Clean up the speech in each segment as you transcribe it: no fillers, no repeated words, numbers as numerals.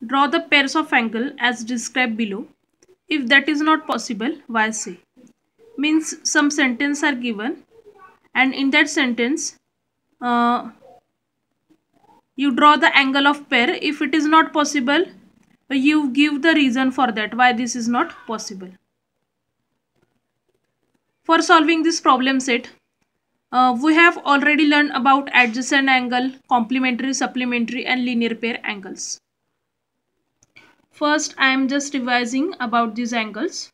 Draw the pairs of angle as described below. If that is not possible, why say? Means some sentence are given, and in that sentence uh, you draw the angle of pair. If it is not possible, you give the reason for that why this is not possible. For solving this problem set, we have already learned about adjacent angle, complementary, supplementary and linear pair angles. First, I am just revising about these angles.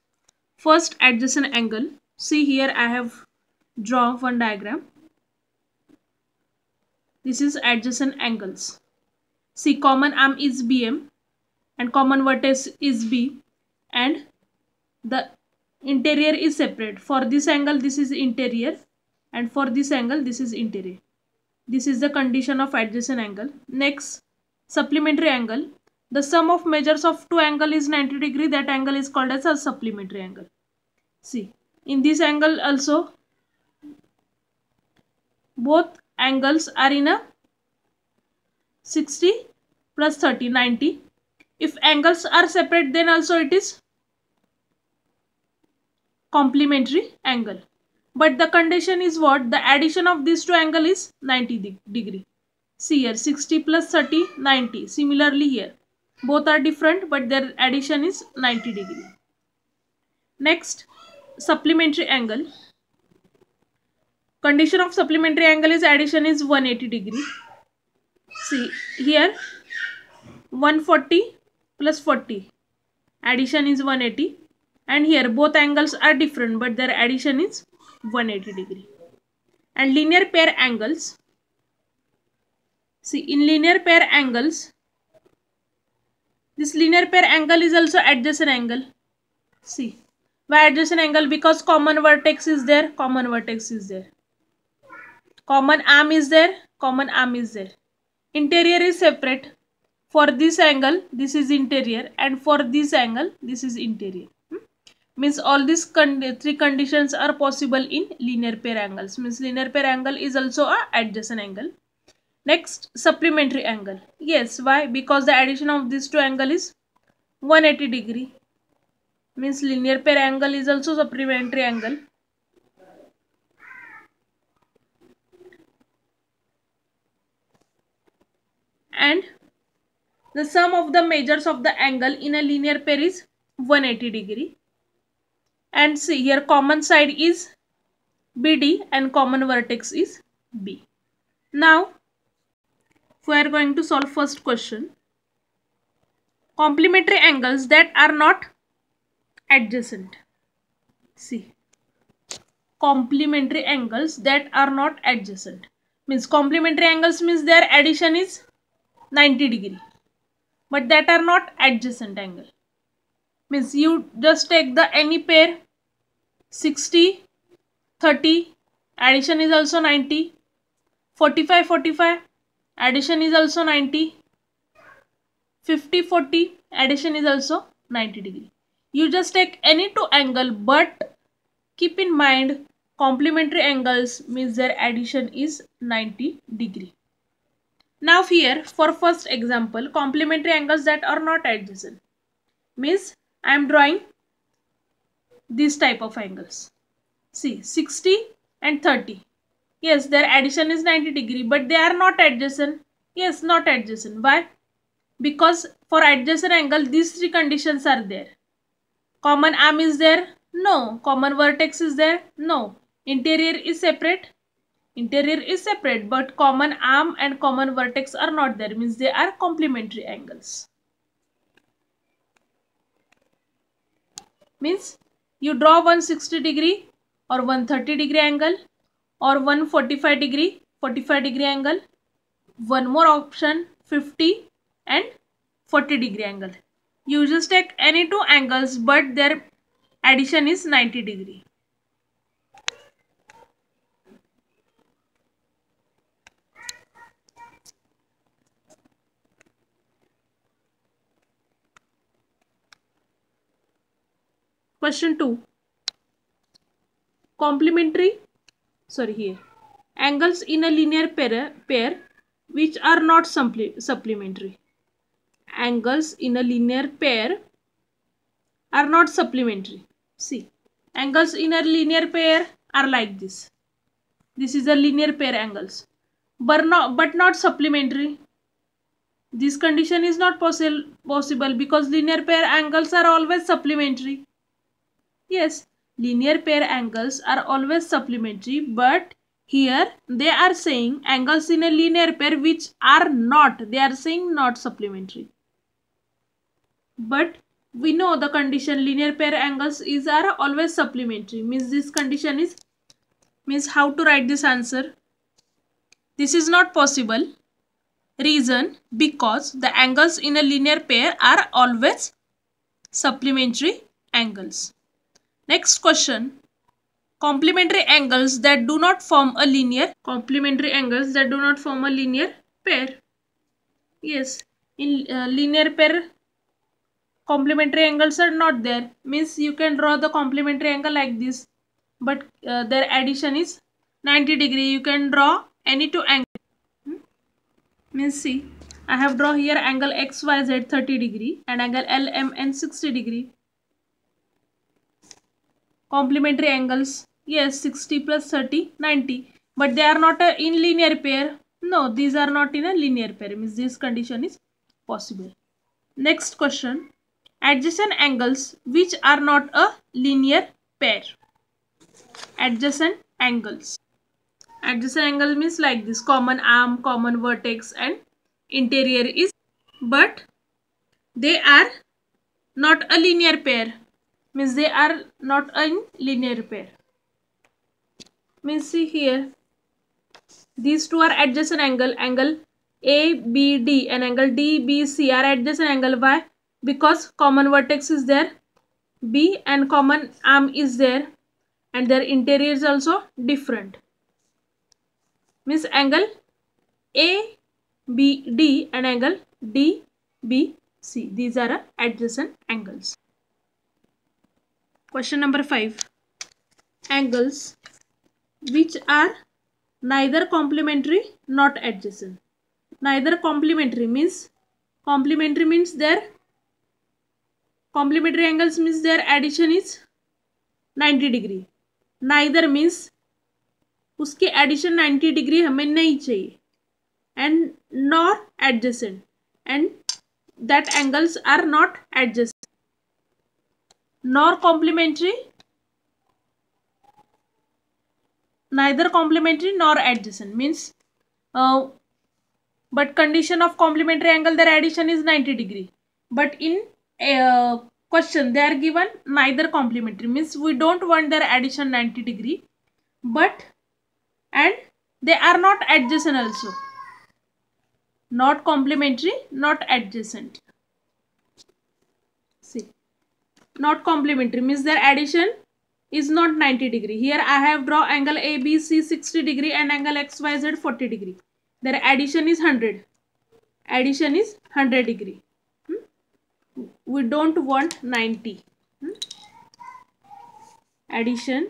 First, adjacent angle. See here I have drawn one diagram. This is adjacent angles. See, common arm is BM and common vertex is B, and the interior is separate. For this angle this is interior, and for this angle this is interior. This is the condition of adjacent angle. Next, supplementary angle. The sum of measures of two angle is 90 degree. That angle is called as a supplementary angle. See, in this angle also both angles are in a 60 plus 30, 90. If angles are separate, then also it is complementary angle. But the condition is what? The addition of these two angle is 90 degree. See here, 60 plus 30, 90. Similarly here, both are different but their addition is 90 degree. Next, supplementary angle. Condition of supplementary angle is addition is 180 degree. See here, 140 plus 40. Addition is 180. And here both angles are different but their addition is 180 degree. And linear pair angles. See, in linear pair angles, this linear pair angle is also adjacent angle. See, why adjacent angle? Because common vertex is there, common vertex is there. Common arm is there, common arm is there. Interior is separate. For this angle, this is interior, and for this angle, this is interior. Means all these three conditions are possible in linear pair angles. Means linear pair angle is also a adjacent angle. Next, supplementary angle. Yes, why? Because the addition of these two angle is 180 degree. Means linear pair angle is also supplementary angle. And the sum of the measures of the angle in a linear pair is 180 degree. And see here, common side is BD and common vertex is B. Now, we are going to solve first question. Complementary angles that are not adjacent. See, complementary angles that are not adjacent. Means complementary angles means their addition is 90 degree. But that are not adjacent angle. Means you just take the any pair, 60, 30, addition is also 90, 45, 45, addition is also 90, 50, 40, addition is also 90 degree. You just take any two angle, but keep in mind complementary angles means their addition is 90 degree. Now here, for first example, complementary angles that are not adjacent. Means I am drawing this type of angles. See, 60 and 30. Yes, their addition is 90 degree, but they are not adjacent. Yes, not adjacent. Why? Because for adjacent angle, these three conditions are there. Common arm is there? No. Common vertex is there? No. Interior is separate? Interior is separate, but common arm and common vertex are not there. Means they are complementary angles. Means you draw 160 degree or 130 degree angle or 145 degree, 45 degree angle. One more option, 50 and 40 degree angle. You just take any two angles, but their addition is 90 degree. Question 2. Angles in a linear pair which are not supplementary. angles in a linear pair are not supplementary. See, angles in a linear pair are like this. This is a linear pair angles, but not supplementary. This condition is not possible because linear pair angles are always supplementary. Yes, linear pair angles are always supplementary, but here they are saying angles in a linear pair which are not, they are saying not supplementary. But we know the condition linear pair angles are always supplementary, means this condition is, means how to write this answer. This is not possible. Reason, because the angles in a linear pair are always supplementary angles. Next question. Complementary angles that do not form a linear pair. Yes, in linear pair complementary angles are not there, means you can draw the complementary angle like this, but their addition is 90 degree. You can draw any two angles. Means see, I have drawn here angle XYZ 30 degree and angle LMN 60 degree. Complementary angles, yes, 60 plus 30, 90, but they are not in linear pair. No, these are not in a linear pair, means this condition is possible. Next question, adjacent angles which are not a linear pair. Adjacent angles. Adjacent angle means like this, common arm, common vertex and interior is, but they are not a linear pair, means they are not in linear pair. Means see here, these two are adjacent angle, angle ABD and angle DBC are adjacent angle. Why? Because common vertex is there, B, and common arm is there, and their interior is also different. Means angle ABD and angle DBC, these are adjacent angles. Question number 5. Angles which are neither complementary not adjacent. Neither complementary means their complementary angles means their addition is 90 degree. Neither means उसकी addition 90 degree हमें नहीं चाहिए, and nor adjacent, and that angles are not adjacent. Nor complementary, neither complementary nor adjacent means but condition of complementary angle, their addition is 90 degree, but in question they are given neither complementary, means we don't want their addition 90 degree, but and they are not adjacent also. Not complementary, not adjacent. See, not complementary means their addition is not 90 degree. Here I have drawn angle ABC 60 degree and angle XYZ 40 degree. Their addition is 100. Addition is 100 degree. We don't want 90. Addition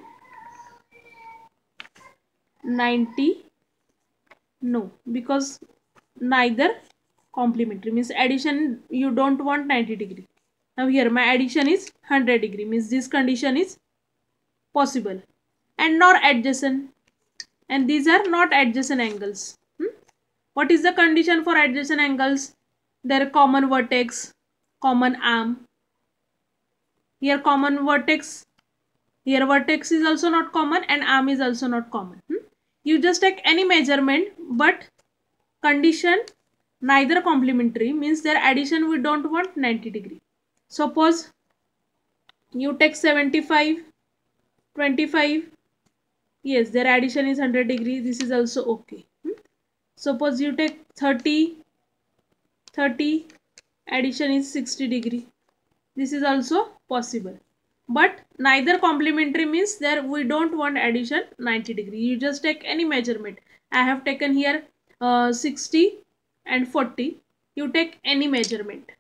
90, no, because neither complementary means addition you don't want 90 degree. Now here my addition is 100 degree, means this condition is possible, and nor adjacent, and these are not adjacent angles. What is the condition for adjacent angles? Their common vertex, common arm. Here common vertex, here vertex is also not common and arm is also not common. You just take any measurement, but condition neither complementary means their addition we don't want 90 degree. Suppose you take 75, 25, yes, their addition is 100 degree, this is also okay. Suppose you take 30, addition is 60 degree, this is also possible. But neither complementary means there we don't want addition 90 degree. You just take any measurement. I have taken here 60 and 40. You take any measurement.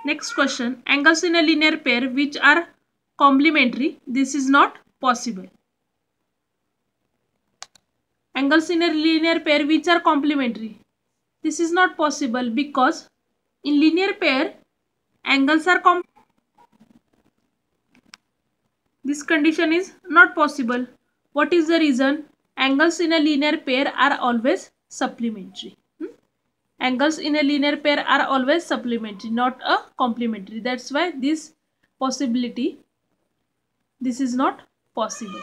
Next question. Angles in a linear pair which are complementary. This is not possible. Angles in a linear pair which are complementary. This is not possible because In linear pair, angles are this condition is not possible. What is the reason? Angles in a linear pair are always supplementary. Angles in a linear pair are always supplementary, not a complementary. That's why this is not possible.